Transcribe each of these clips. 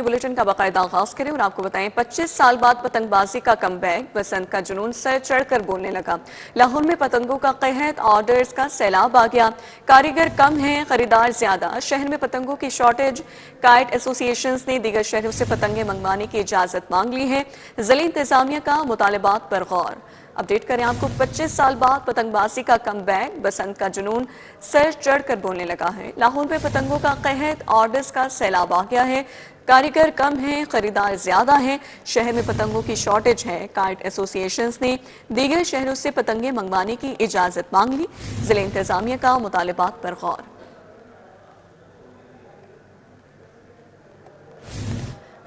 Bulletin کا باقاعدہ آغاز کریں اور آپ کو بتائیں 25 سال بعد پتنگ بازی کا کم بیک، بسنت کا جنون سر چڑھ کر بولنے لگا۔ لاہور میں پتنگوں کا قحط، آرڈرز کا سیلاب آ گیا، کاریگر کم ہیں، خریدار زیادہ، شہر میں پتنگوں کی شارٹیج، کائٹ ایسوسی ایشنز نے دیگر شہروں سے پتنگیں منگوانے کی اجازت مانگ لی ہے، ضلعی انتظامیہ کا مطالبات پر غور۔ اپڈیٹ کریں آپ کو 25 سال بعد پتنگ بازی کا کم بیک، بسنت کا جنون سر چڑھ کر بولنے لگا ہے۔ لاہور میں پتنگوں کا قحط، آرڈرز کا سیلاب آ گیا ہے، کاریگر کم ہیں، خریدار زیادہ ہیں، شہر میں پتنگوں کی شارٹیج ہے، کائٹ ایسوسی ایشنز نے دیگر شہروں سے پتنگیں منگوانے کی اجازت مانگ لی، ضلع انتظامیہ کا مطالبات پر غور۔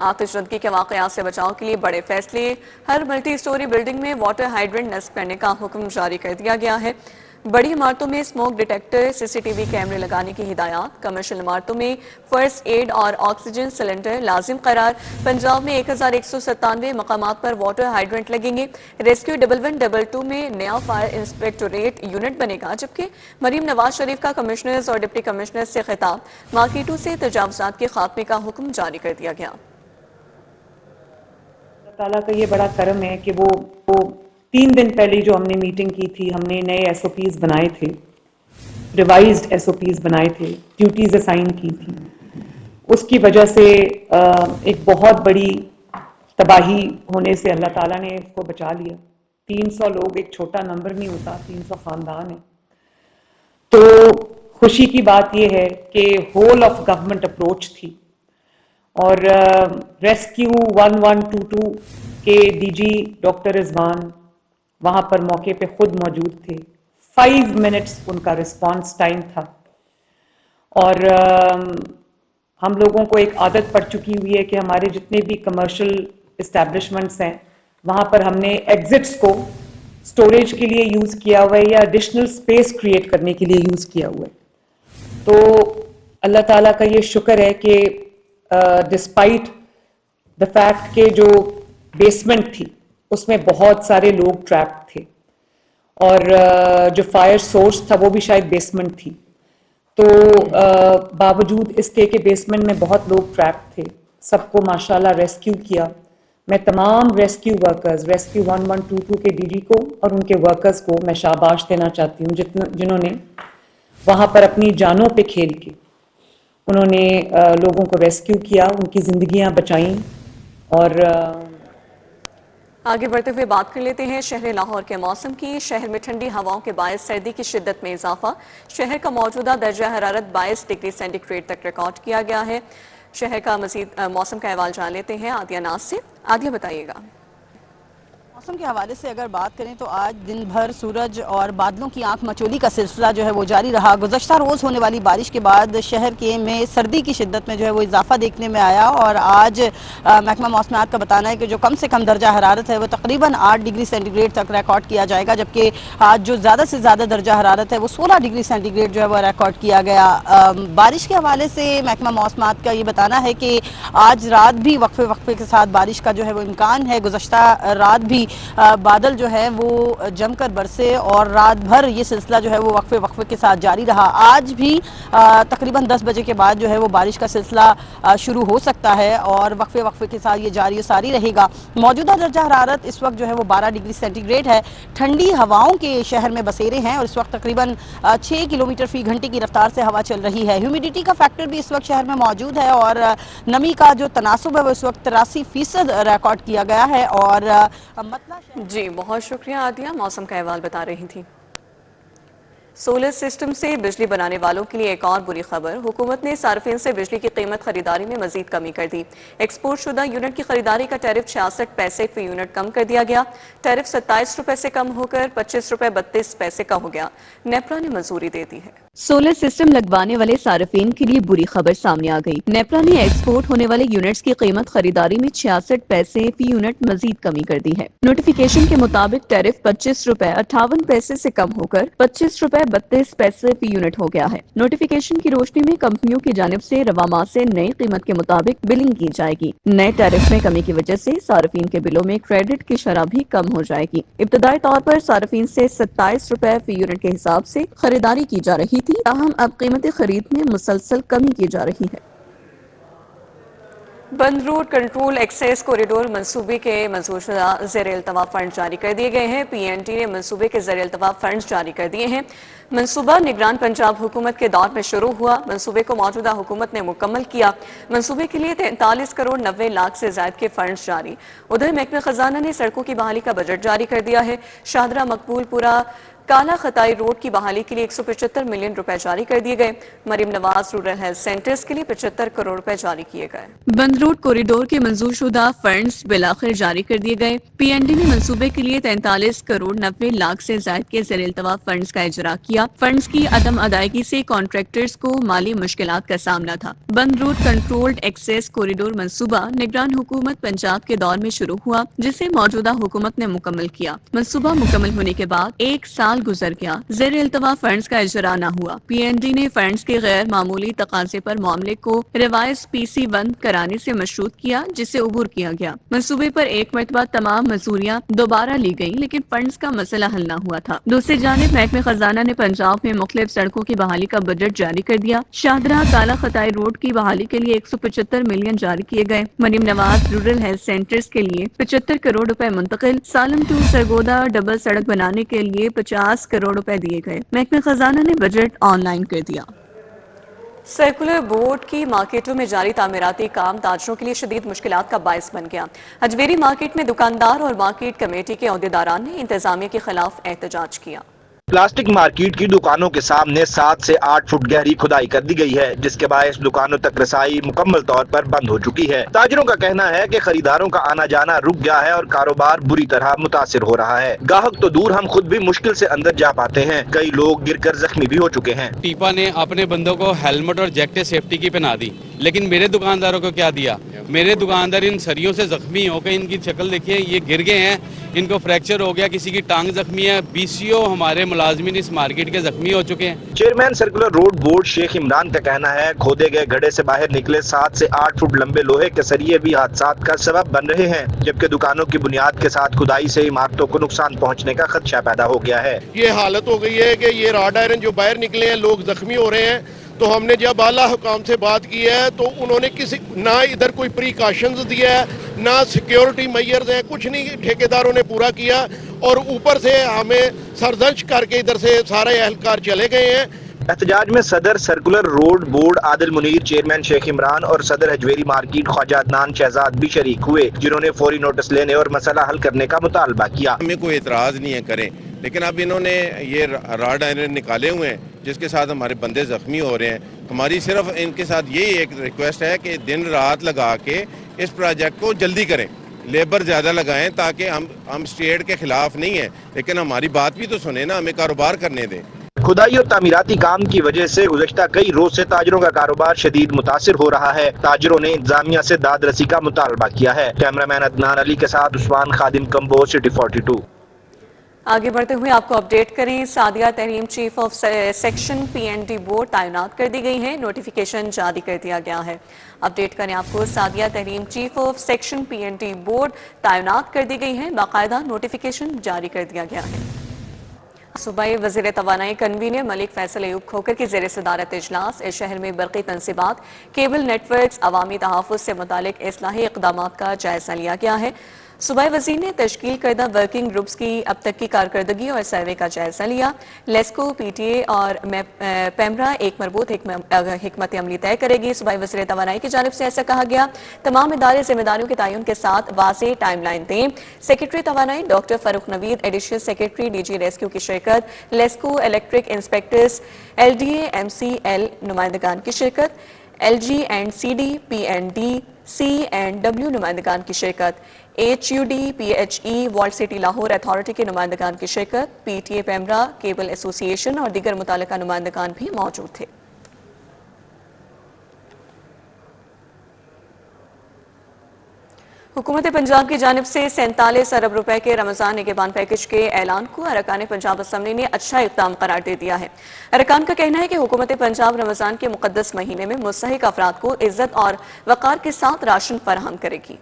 آتش زدگی کے واقعات سے بچاؤ کے لیے بڑے فیصلے، ہر ملٹی سٹوری بلڈنگ میں واٹر ہائیڈرنٹ نصب کرنے کا حکم جاری کر دیا گیا ہے، بڑی عمارتوں میں اسموک ڈیٹیکٹر، سی سی ٹی وی کیمرے لگانے کی ہدایات، کمرشل عمارتوں میں فرسٹ ایڈ اور آکسیجن سلنڈر لازم قرار، پنجاب میں 1197 مقامات پر واٹر ہائیڈرنٹ لگیں گے، ریسکیو 1112 میں نیا فائر انسپیکٹوریٹ یونٹ بنے گا، جبکہ مریم نواز شریف کا کمشنرز اور ڈپٹی کمشنرز سے خطاب، مارکیٹوں سے تجاوزات کے خاتمے کا حکم جاری کر دیا گیا۔ اللہ تعالیٰ کا یہ بڑا کرم ہے کہ وہ 3 دن پہلے جو ہم نے میٹنگ کی تھی، ہم نے نئے ایس او پیز بنائے تھے، ریوائزڈ ایس او پیز بنائے تھے، ڈیوٹیز اسائن کی تھی، اس کی وجہ سے ایک بہت بڑی تباہی ہونے سے اللہ تعالیٰ نے اس کو بچا لیا۔ 300 لوگ ایک چھوٹا نمبر نہیں ہوتا، 300 خاندان ہیں۔ تو خوشی کی بات یہ ہے کہ ہول آف گورنمنٹ اپروچ تھی، اور ریسکیو 1122 کے ڈی جی ڈاکٹر رضوان وہاں پر موقع پہ خود موجود تھے۔ 5 منٹس ان کا رسپانس ٹائم تھا، اور ہم لوگوں کو ایک عادت پڑ چکی ہوئی ہے کہ ہمارے جتنے بھی کمرشل اسٹیبلشمنٹس ہیں وہاں پر ہم نے ایگزٹس کو اسٹوریج کے لیے یوز کیا ہوا ہے یا ایڈیشنل اسپیس کریٹ کرنے کے لیے یوز کیا ہوا ہے۔ تو اللہ تعالیٰ کا یہ شکر ہے کہ ڈسپائٹ دا فیکٹ کہ جو بیسمنٹ تھی اس میں بہت سارے لوگ ٹریپ تھے، اور جو فائر سورس تھا وہ بھی شاید بیسمنٹ تھی، تو باوجود اس کے کہ بیسمنٹ میں بہت لوگ ٹریپ تھے، سب کو ماشاءاللہ ریسکیو کیا۔ میں تمام ریسکیو ورکرز، ریسکیو 1122 کے ڈی ڈی کو اور ان کے ورکرز کو میں شاباش دینا چاہتی ہوں، جنہوں نے وہاں پر اپنی جانوں پہ کھیل کے انہوں نے لوگوں کو ریسکیو کیا، ان کی زندگیاں بچائیں۔ اور آگے بڑھتے ہوئے بات کر لیتے ہیں شہر لاہور کے موسم کی۔ شہر میں ٹھنڈی ہواؤں کے باعث سردی کی شدت میں اضافہ، شہر کا موجودہ درجہ حرارت 22 ڈگری سینٹی گریڈ تک ریکارڈ کیا گیا ہے۔ شہر کا مزید موسم کا احوال جان لیتے ہیں عادیہ ناز سے۔ عادیہ بتائیے گا۔ موسم کے حوالے سے اگر بات کریں تو آج دن بھر سورج اور بادلوں کی آنکھ مچولی کا سلسلہ جو ہے وہ جاری رہا۔ گزشتہ روز ہونے والی بارش کے بعد شہر کے میں سردی کی شدت میں جو ہے وہ اضافہ دیکھنے میں آیا، اور آج محکمہ موسمیات کا بتانا ہے کہ جو کم سے کم درجہ حرارت ہے وہ تقریباً 8 ڈگری سینٹی گریڈ تک ریکارڈ کیا جائے گا، جبکہ آج جو زیادہ سے زیادہ درجہ حرارت ہے وہ 16 ڈگری سینٹی گریڈ جو ہے وہ ریکارڈ کیا گیا۔ بارش کے حوالے سے محکمہ موسمیات کا یہ بتانا ہے کہ آج رات بھی وقفے وقفے کے ساتھ بارش کا جو ہے وہ امکان ہے۔ گزشتہ رات بھی بادل جو ہے وہ جم کر برسے اور رات بھر یہ سلسلہ جو ہے وہ وقفے وقفے کے ساتھ جاری رہا۔ آج بھی تقریباً 10 بجے کے بعد جو ہے وہ بارش کا سلسلہ شروع ہو سکتا ہے اور وقفے وقفے کے ساتھ یہ جاری و ساری رہے گا۔ موجودہ درجہ حرارت اس وقت جو ہے وہ 12 ڈگری سینٹی گریڈ ہے۔ ٹھنڈی ہواؤں کے شہر میں بسیرے ہیں اور اس وقت تقریباً 6 کلومیٹر فی گھنٹے کی رفتار سے ہوا چل رہی ہے۔ ہیومیڈیٹی کا فیکٹر بھی اس وقت شہر میں موجود ہے اور نمی کا جو تناسب ہے وہ اس وقت 83% ریکارڈ کیا گیا ہے۔ اور جی بہت شکریہ عادیہ، موسم کا احوال بتا رہی تھی۔ سولر سسٹم سے بجلی بنانے والوں کے لیے ایک اور بری خبر، حکومت نے صارفین سے بجلی کی قیمت خریداری میں مزید کمی کر دی۔ ایکسپورٹ شدہ یونٹ کی خریداری کا ٹیرف 66 پیسے فی یونٹ کم کر دیا گیا۔ ٹیرف 27 روپے سے کم ہو کر 25 روپے 32 پیسے کا ہو گیا۔ نیپرا نے منظوری دے دی ہے۔ سولر سسٹم لگوانے والے صارفین کے لیے بری خبر سامنے آ گئی۔ نیپرا نے ایکسپورٹ ہونے والے یونٹس کی قیمت خریداری میں 66 پیسے فی یونٹ مزید کمی کر دی ہے۔ نوٹیفیکیشن کے مطابق ٹیرف 25 روپے 58 پیسے سے کم ہو کر 25 روپے 32 پیسے فی یونٹ ہو گیا ہے۔ نوٹیفیکیشن کی روشنی میں کمپنیوں کی جانب سے رواں ماہ سے نئی قیمت کے مطابق بلنگ کی جائے گی۔ نئے ٹیرف میں کمی کی وجہ سے صارفین کے بلوں میں کریڈٹ کی شرح بھی کم ہو جائے گی۔ ابتدائی طور پر صارفین سے 27 روپے فی یونٹ کے حساب سے خریداری کی جا رہی تھی، تاہم اب قیمت خرید میں مسلسل کمی کی جا رہی ہے۔ بند روڈ کنٹرول ایکسیس کوریڈور منصوبے کے منظور شدہ زیر التوا فنڈ جاری کر دیے گئے ہیں۔ پی این ٹی نے منصوبے کے زیر التوا فنڈ جاری کر دیے ہیں۔ منصوبہ نگران پنجاب حکومت کے دور میں شروع ہوا۔ منصوبے کو موجودہ حکومت نے مکمل کیا۔ منصوبے کے لیے 43 کروڑ 90 لاکھ سے زائد کے فنڈز جاری۔ ادھر محکمہ خزانہ نے سڑکوں کی بحالی کا بجٹ جاری کر دیا ہے۔ شاہدرہ مقبول پورا کالا خطائی روڈ کی بحالی کے لیے 175 ملین روپے جاری کر دیے گئے۔ Maryam Nawaz rural health centres کے لیے 75 کروڑ روپے جاری کیے گئے۔ بند روڈ کوریڈور کے منظور شدہ فنڈز بالآخر جاری کر دیے گئے۔ پی این ڈی نے منصوبے کے لیے 43 کروڑ 90 لاکھ سے زائد کے زیر التوا فنڈز کا اجرا کیا۔ فنڈز کی عدم ادائیگی سے کانٹریکٹرز کو مالی مشکلات کا سامنا تھا۔ بند روڈ کنٹرولڈ ایکسیس کوریڈور منصوبہ نگران حکومت پنجاب کے دور میں شروع ہوا، جسے موجودہ حکومت نے مکمل کیا۔ منصوبہ مکمل ہونے کے بعد ایک سال گزر گیا، زیر التوا فنڈز کا اجرا نہ ہوا۔ پی این ڈی نے فنڈز کے غیر معمولی تقاضے پر معاملے کو ریوائز پی سی 1 کرانے سے مشروط کیا، جس سے عبور کیا گیا۔ منصوبے پر ایک مرتبہ تمام مزوریاں دوبارہ لی گئیں، لیکن فنڈز کا مسئلہ حل نہ ہوا تھا۔ دوسری جانب محکمہ خزانہ نے پنجاب میں مختلف سڑکوں کی بحالی کا بجٹ جاری کر دیا۔ شاہدرہ کالا خطائی روڈ کی بحالی کے لیے 175 ملین جاری کیے گئے۔ Maryam Nawaz rural health centres کے لیے 75 کروڑ روپے منتقل۔ سالم ٹو سرگودا ڈبل سڑک بنانے کے لیے 50 کروڑ روپے دیے گئے۔ محکمہ خزانہ نے بجٹ آن لائن کر دیا۔ سرکولر بورڈ کی مارکیٹوں میں جاری تعمیراتی کام تاجروں کے لیے شدید مشکلات کا باعث بن گیا۔ اجمیری مارکیٹ میں دکاندار اور مارکیٹ کمیٹی کے عہدیداران نے انتظامیہ کے خلاف احتجاج کیا۔ پلاسٹک مارکیٹ کی دکانوں کے سامنے 7 سے 8 فٹ گہری کھدائی کر دی گئی ہے، جس کے باعث دکانوں تک رسائی مکمل طور پر بند ہو چکی ہے۔ تاجروں کا کہنا ہے کہ خریداروں کا آنا جانا رک گیا ہے اور کاروبار بری طرح متاثر ہو رہا ہے۔ گاہک تو دور، ہم خود بھی مشکل سے اندر جا پاتے ہیں۔ کئی لوگ گر کر زخمی بھی ہو چکے ہیں۔ ٹیپا نے اپنے بندوں کو ہیلمٹ اور جیکٹ سیفٹی کی پہنا دی، لیکن میرے دکانداروں کو کیا دیا؟ میرے دکاندار ان سریوں سے زخمی ہو کے، ان کی شکل دیکھیے، یہ گر گئے ہیں، ان کو فریکچر ہو گیا، کسی کی ٹانگ زخمی ہے۔ BCO ہمارے ملازمین اس مارکیٹ کے زخمی ہو چکے ہیں۔ چیئرمین سرکولر روڈ بورڈ شیخ عمران کا کہنا ہے کھودے گئے گڑھے سے باہر نکلے 7 سے 8 فٹ لمبے لوہے کے سریے بھی حادثات کا سبب بن رہے ہیں، جبکہ دکانوں کی بنیاد کے ساتھ کھدائی سے عمارتوں کو نقصان پہنچنے کا خدشہ پیدا ہو گیا ہے۔ یہ حالت ہو گئی ہے کہ یہ راڈ آئرن جو باہر نکلے ہیں، لوگ زخمی ہو رہے ہیں۔ تو ہم نے جب اعلیٰ حکام سے بات کی ہے تو انہوں نے نہ ادھر کوئی پریکاشنز دیا ہے، نہ سیکیورٹی میئرز ہیں، کچھ نہیں ٹھیکیداروں نے پورا کیا، اور اوپر سے ہمیں سرزنش کر کے ادھر سے سارے اہلکار چلے گئے ہیں۔ احتجاج میں صدر سرکولر روڈ بورڈ عادل منیر، چیئرمین شیخ عمران اور صدر حجویری مارکیٹ خواجہ عدنان شہزاد بھی شریک ہوئے، جنہوں نے فوری نوٹس لینے اور مسئلہ حل کرنے کا مطالبہ کیا۔ ہمیں کوئی اعتراض نہیں ہے کریں، لیکن اب انہوں نے یہ راڈ آئرن نکالے ہوئے ہیں جس کے ساتھ ہمارے بندے زخمی ہو رہے ہیں۔ ہماری صرف ان کے ساتھ یہی ایک ریکویسٹ ہے کہ دن رات لگا کے اس پروجیکٹ کو جلدی کریں، لیبر زیادہ لگائیں، تاکہ ہم اسٹیٹ کے خلاف نہیں ہیں، لیکن ہماری بات بھی تو سنیں نا، ہمیں کاروبار کرنے دیں۔ کھدائی اور تعمیراتی کام کی وجہ سے گزشتہ کئی روز سے تاجروں کا کاروبار شدید متاثر ہو رہا ہے۔ تاجروں نے انتظامیہ سے داد رسی کا مطالبہ کیا ہے۔ کیمرامین عدنان علی کے ساتھ عثمان خادم، کمبو، سٹی 42۔ آگے بڑھتے ہوئے آپ کو اپڈیٹ کریں، Sadia Tahreem chief of section P N D board تعینات کر دی گئی ہیں، نوٹیفیکیشن جاری کر دیا گیا ہے۔ اپڈیٹ کریں آپ کو، Sadia Tahreem chief of section P N D board تعینات کر دی گئی ہیں، باقاعدہ نوٹیفیکیشن جاری کر دیا گیا ہے۔ صوبائی وزیر توانائی کنوینر ملک فیصل ایوب کھوکر کی زیر صدارت اجلاس اس شہر میں برقی تنصیبات، کیبل نیٹ ورکس، عوامی تحفظ سے متعلق اصلاحی اقدامات کا جائزہ لیا گیا ہے۔ صوبائی وزیر نے تشکیل کردہ ورکنگ گروپس کی اب تک کی کارکردگی اور سروے کا جائزہ لیا۔ لیسکو، پی ٹی اے اور پیمرا ایک مربوط حکمت عملی طے کرے گی۔ صوبائی وزیر توانائی کی جانب سے ایسا کہا گیا، تمام ادارے ذمہ داریوں کے تعین کے ساتھ واضح ٹائم لائن دیں۔ سیکرٹری توانائی doctor Farooq Naveed, additional secretary D G rescue کی شرکت، LESCO electric inspectors, L D A M C L نمائندگان کی شرکت، L G and C D, P N D, C and W نمائندگان کی شرکت، H U D, P H E, walled city Lahore authority کے نمائندگان کی شرکت، P T A PEMRA, cable association اور دیگر متعلقہ نمائندگان بھی موجود تھے۔ حکومت پنجاب کی جانب سے 47 ارب روپے کے رمضان نگہبان پیکج کے اعلان کو ارکان پنجاب اسمبلی نے اچھا اقدام قرار دے دیا ہے۔ ارکان کا کہنا ہے کہ حکومت پنجاب رمضان کے مقدس مہینے میں مستحق افراد کو عزت اور وقار کے ساتھ راشن فراہم کرے گی۔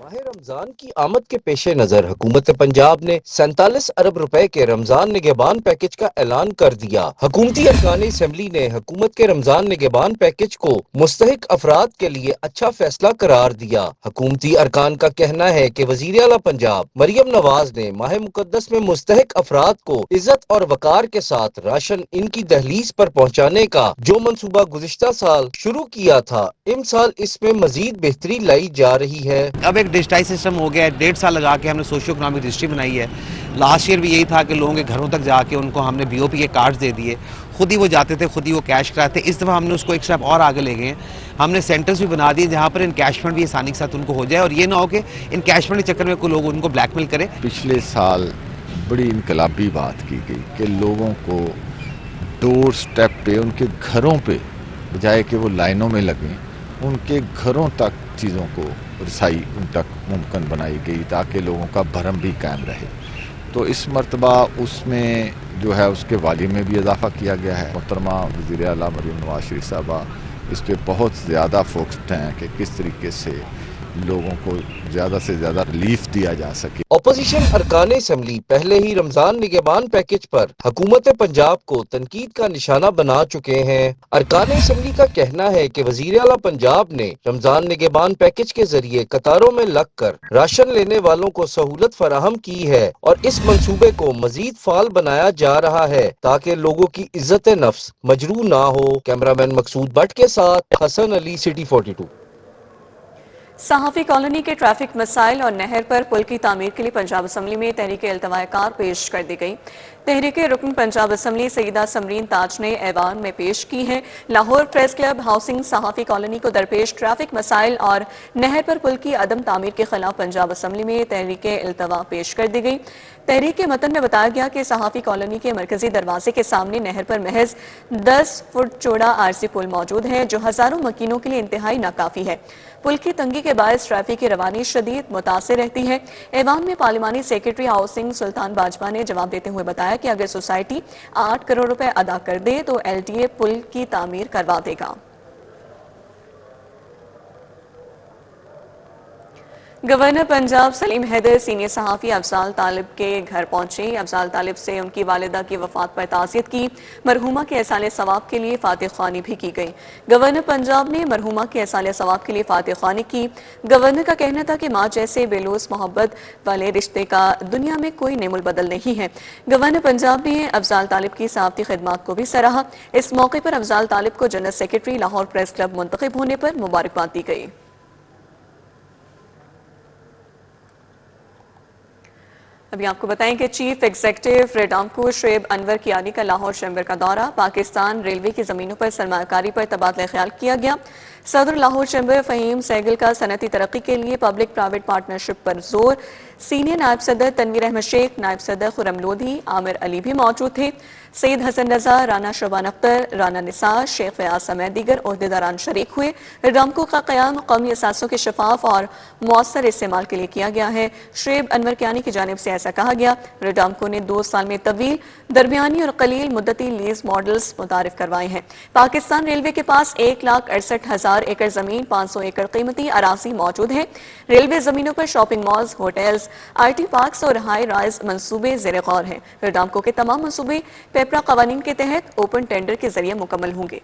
ماہ رمضان کی آمد کے پیش نظر حکومت پنجاب نے 47 ارب روپے کے رمضان نگہبان پیکج کا اعلان کر دیا۔ حکومتی ارکان اسمبلی نے حکومت کے رمضان نگہبان پیکج کو مستحق افراد کے لیے اچھا فیصلہ قرار دیا۔ حکومتی ارکان کا کہنا ہے کہ وزیر اعلیٰ پنجاب مریم نواز نے ماہ مقدس میں مستحق افراد کو عزت اور وقار کے ساتھ راشن ان کی دہلیز پر پہنچانے کا جو منصوبہ گزشتہ سال شروع کیا تھا، اس سال اس میں مزید بہتری لائی جا رہی ہے۔ اب ایک ڈیجیٹائز سسٹم ہو گیا ہے، 1.5 سال لگا کے ہم نے سوشو اکنامک رجسٹری بنائی ہے۔ لاسٹ ایئر بھی یہی تھا کہ لوگوں کے گھروں تک جا کے ان کو ہم نے BOP کے کارڈز دے دیے، خود ہی وہ جاتے تھے، خود ہی وہ کیش کراتے۔ اس دفعہ ہم نے اس کو ایک اسٹیپ اور آگے لے گئے ہیں، ہم نے سینٹرز بھی بنا دیے جہاں پر انکیشمنٹ بھی آسانی کے ساتھ ان کو ہو جائے، اور یہ نہ ہو کہ انکیشمنٹ کے چکر میں کوئی لوگ ان کو بلیک میل کرے۔ پچھلے سال بڑی انقلابی بات کی گئی کہ لوگوں کو ڈور سٹیپ پہ ان کے گھروں پہ بجائے کہ وہ لائنوں میں لگیں، ان کے گھروں تک چیزوں کو رسائی ان تک ممکن بنائی گئی تاکہ لوگوں کا بھرم بھی قائم رہے۔ تو اس مرتبہ اس میں جو ہے اس کے والیوم میں بھی اضافہ کیا گیا ہے۔ محترمہ وزیر اعلیٰ مریم نواز شریف صاحبہ اس پہ بہت زیادہ فوکسڈ ہیں کہ کس طریقے سے لوگوں کو زیادہ سے زیادہ ریلیف دیا جا سکے۔ اپوزیشن ارکان اسمبلی پہلے ہی رمضان نگہبان پیکج پر حکومت پنجاب کو تنقید کا نشانہ بنا چکے ہیں۔ ارکان اسمبلی کا کہنا ہے کہ وزیر اعلیٰ پنجاب نے رمضان نگہبان پیکج کے ذریعے قطاروں میں لگ کر راشن لینے والوں کو سہولت فراہم کی ہے اور اس منصوبے کو مزید فعال بنایا جا رہا ہے تاکہ لوگوں کی عزت نفس مجروح نہ ہو۔ کیمرامین مقصود بٹ کے ساتھ حسن علی، سٹی 42۔ صحافی کالونی کے ٹریفک مسائل اور نہر پر پل کی تعمیر کے لیے پنجاب اسمبلی میں تحریک التواء کار پیش کر دی گئی۔ تحریک رکن پنجاب اسمبلی سیدہ سمرین تاج نے ایوان میں پیش کی ہیں۔ لاہور پریس کلب ہاؤسنگ صحافی کالونی کو درپیش ٹریفک مسائل اور نہر پر پل کی عدم تعمیر کے خلاف پنجاب اسمبلی میں تحریک التواء پیش کر دی گئی۔ تحریک کے متن میں بتایا گیا کہ صحافی کالونی کے مرکزی دروازے کے سامنے نہر پر محض 10 فٹ چوڑا عارضی پل موجود ہے جو ہزاروں مکینوں کے لیے انتہائی ناکافی ہے۔ پل کی تنگی کے باعث ٹریفک کی روانی شدید متاثر رہتی ہے۔ ایوان میں پارلیمانی سیکرٹری ہاؤسنگ سلطان باجوہ نے جواب دیتے ہوئے بتایا کہ اگر سوسائٹی 8 کروڑ روپے ادا کر دے تو LTA پل کی تعمیر کروا دے گا۔ گورنر پنجاب سلیم حیدر سینئر صحافی افضال طالب کے گھر پہنچے۔ افضال طالب سے ان کی والدہ کی وفات پر تعزیت کی۔ مرحومہ کے احسان ثواب کے لیے فاتح خوانی بھی کی گئی۔ گورنر پنجاب نے مرحومہ کے احسان ثواب کے لیے فاتح خوانی کی۔ گورنر کا کہنا تھا کہ ماں جیسے بے لوث محبت والے رشتے کا دنیا میں کوئی نعم البدل نہیں ہے۔ گورنر پنجاب نے افضال طالب کی صحافتی خدمات کو بھی سراہا۔ اس موقع پر افضال طالب کو general secretary Lahore press club منتخب ہونے پر مبارکباد دی گئی۔ ابھی آپ کو بتائیں کہ چیف ایگزیکٹو ریڈامکو شعیب انور کیانی کا لاہور چیمبر کا دورہ۔ پاکستان ریلوے کی زمینوں پر سرمایہ کاری پر تبادلہ خیال کیا گیا۔ صدر لاہور چیمبر فہیم سہگل کا صنعتی ترقی کے لیے پبلک پرائیویٹ پارٹنرشپ پر زور۔ سینئر نائب صدر تنویر احمد شیخ، نائب صدر خرم لودھی، عامر علی بھی موجود تھے۔ سید حسن رضا، رانا شعبان اختر، رانا نثار، شیخ فیاض سمیت دیگر عہدیداران شریک ہوئے۔ ریڈامکو کا قیام قومی اثاثوں کے شفاف اور مؤثر استعمال کے لیے کیا گیا ہے۔ شعیب انور کیانی کی جانب سے ایسا کہا گیا۔ ریڈامکو نے 2 سال میں طویل، درمیانی اور قلیل مدتی لیز ماڈلز متعارف کروائے ہیں۔ پاکستان ریلوے کے پاس 1,68,000 ایکڑ زمین، 500 ایکڑ قیمتی اراضی موجود ہے۔ ریلوے زمینوں پر shopping malls, hotels, IT parks اور ہائی رائز منصوبے زیر غور ہیں۔ ریڈامکو کے تمام منصوبے پیپرا قوانین کے تحت اوپن ٹینڈر کے ذریعے مکمل ہوں گے۔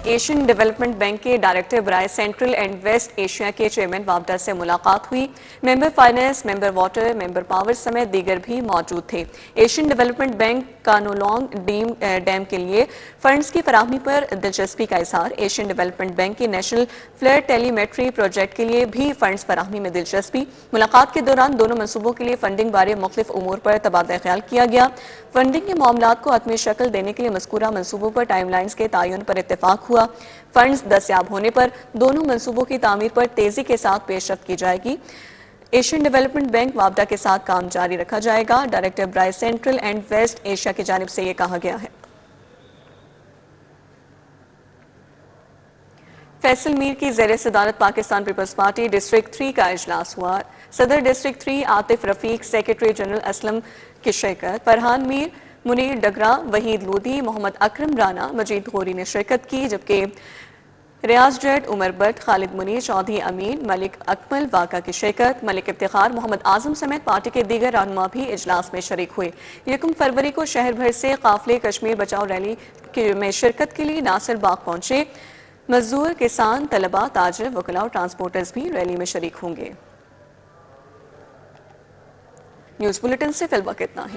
ایشین ڈیولپمنٹ بینک کے ڈائریکٹر برائے سینٹرل اینڈ ویسٹ ایشیا کے چیئرمین وابڈا سے ملاقات ہوئی۔ ممبر فائنانس، ممبر واٹر، ممبر پاور سمیت دیگر بھی موجود تھے۔ ایشین ڈیولپمنٹ بینک کانولونگ ڈیم کے لیے فنڈز کی فراہمی پر دلچسپی کا اظہار۔ ایشین ڈیولپمنٹ بینک کے نیشنل فلڈ ٹیلی میٹری پروجیکٹ کے لیے بھی فنڈز فراہمی میں دلچسپی۔ ملاقات کے دوران دونوں منصوبوں کے لیے فنڈنگ بارے مختلف امور پر تبادلہ خیال کیا گیا۔ فنڈنگ کے معاملات کو حتمی شکل دینے کے لیے مذکورہ منصوبوں پر ٹائم لائنز کے تعین پر اتفاق ہوا۔ فنڈز دستیاب ہونے پر دونوں منصوبوں کی تعمیر پر تیزی کے ساتھ پیش رفت کی جائے گی۔ ایشین ڈیولپمنٹ بینک وابڈا کے ساتھ کام جاری رکھا جائے گا۔ ڈائریکٹر برائے سینٹرل اینڈ ویسٹ ایشیا کی جانب سے یہ کہا گیا ہے۔ فیصل میر کی زیر صدارت پاکستان پیپلز پارٹی ڈسٹرکٹ 3 کا اجلاس ہوا۔ صدر ڈسٹرکٹ 3 عاطف رفیق، سیکرٹری جنرل اسلم کی شرکت، فرحان میر، منیر ڈگرا، وحید لودھی، محمد اکرم رانا، مجید غوری نے شرکت کی، جبکہ ریاض جیٹ، عمر بٹ، خالد منیر، چودھری امین، ملک اکمل واقع کی شرکت، ملک افتخار، محمد اعظم سمیت پارٹی کے دیگر رہنما بھی اجلاس میں شریک ہوئے۔ 1 فروری کو شہر بھر سے قافلے کشمیر بچاؤ ریلی میں شرکت کے لیے ناصر باغ پہنچے۔ مزدور، کسان، طلباء، تاجر، وکلاء اور ٹرانسپورٹرز بھی ریلی میں شریک ہوں گے۔ نیوز بلیٹن سے فی الوقت اتنا ہی۔